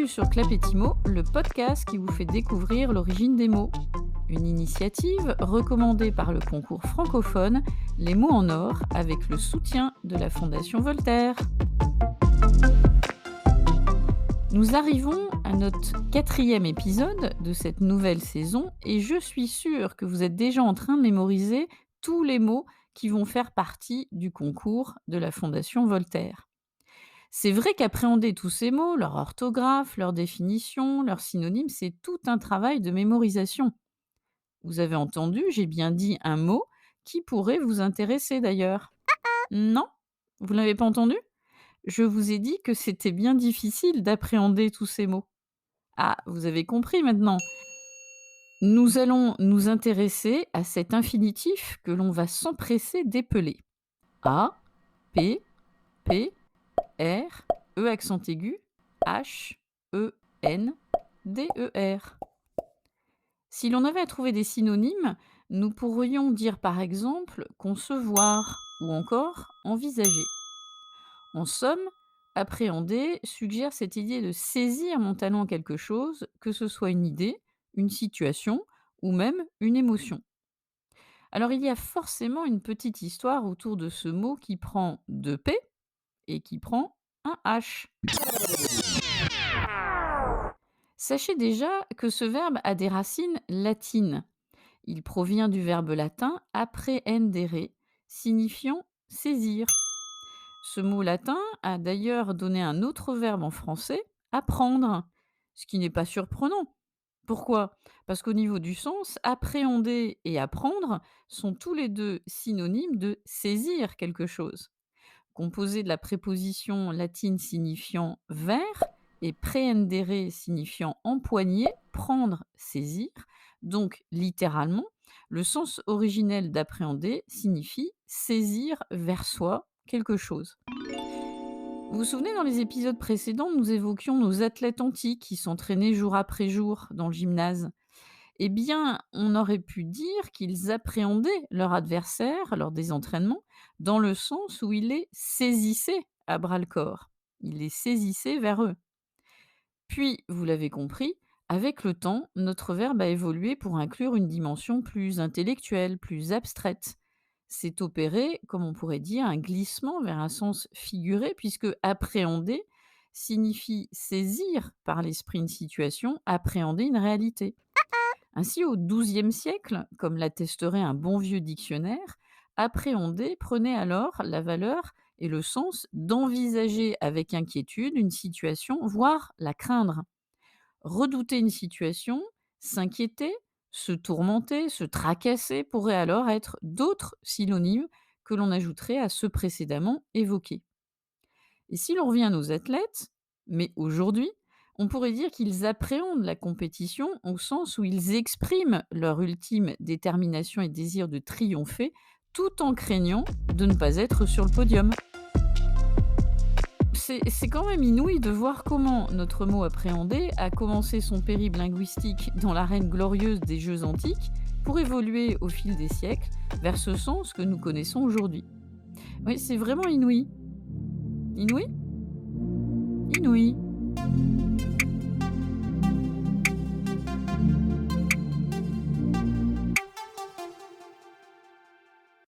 Bienvenue sur Clapetimo, le podcast qui vous fait découvrir l'origine des mots. Une initiative recommandée par le concours francophone Les mots en or avec le soutien de la Fondation Voltaire. Nous arrivons à notre 4e épisode de cette nouvelle saison et je suis sûre que vous êtes déjà en train de mémoriser tous les mots qui vont faire partie du concours de la Fondation Voltaire. C'est vrai qu'appréhender tous ces mots, leur orthographe, leur définition, leurs synonymes, c'est tout un travail de mémorisation. Vous avez entendu, j'ai bien dit un mot qui pourrait vous intéresser d'ailleurs. Non? Vous ne l'avez pas entendu? Je vous ai dit que c'était bien difficile d'appréhender tous ces mots. Ah, vous avez compris maintenant. Nous allons nous intéresser à cet infinitif que l'on va s'empresser d'épeler. A, P, P, R, E accent aigu, H, E, N, D, E, R. Si l'on avait à trouver des synonymes, nous pourrions dire par exemple concevoir ou encore envisager. En somme, appréhender suggère cette idée de saisir mentalement quelque chose, que ce soit une idée, une situation ou même une émotion. Alors il y a forcément une petite histoire autour de ce mot qui prend 2 P et qui prend un H. Sachez déjà que ce verbe a des racines latines. Il provient du verbe latin apprehendere, signifiant saisir. Ce mot latin a d'ailleurs donné un autre verbe en français, apprendre, ce qui n'est pas surprenant. Pourquoi? Parce qu'au niveau du sens, appréhender et apprendre sont tous les deux synonymes de saisir quelque chose. Composé de la préposition latine signifiant vers et prehendere signifiant empoigner, prendre, saisir. Donc, littéralement, le sens originel d'appréhender signifie saisir vers soi quelque chose. Vous vous souvenez, dans les épisodes précédents, nous évoquions nos athlètes antiques qui s'entraînaient jour après jour dans le gymnase. Eh bien, on aurait pu dire qu'ils appréhendaient leur adversaire lors des entraînements, dans le sens où ils les saisissaient à bras-le-corps. Ils les saisissaient vers eux. Puis, vous l'avez compris, avec le temps, notre verbe a évolué pour inclure une dimension plus intellectuelle, plus abstraite. C'est opéré, comme on pourrait dire, un glissement vers un sens figuré, puisque appréhender signifie saisir par l'esprit une situation, appréhender une réalité. Ainsi, au XIIe siècle, comme l'attesterait un bon vieux dictionnaire, appréhender prenait alors la valeur et le sens d'envisager avec inquiétude une situation, voire la craindre. Redouter une situation, s'inquiéter, se tourmenter, se tracasser pourrait alors être d'autres synonymes que l'on ajouterait à ceux précédemment évoqués. Et si l'on revient à nos athlètes, mais aujourd'hui, on pourrait dire qu'ils appréhendent la compétition au sens où ils expriment leur ultime détermination et désir de triompher, tout en craignant de ne pas être sur le podium. C'est quand même inouï de voir comment notre mot appréhender a commencé son périple linguistique dans l'arène glorieuse des Jeux antiques pour évoluer au fil des siècles vers ce sens que nous connaissons aujourd'hui. Oui, c'est vraiment inouï. Inouï? Inouï.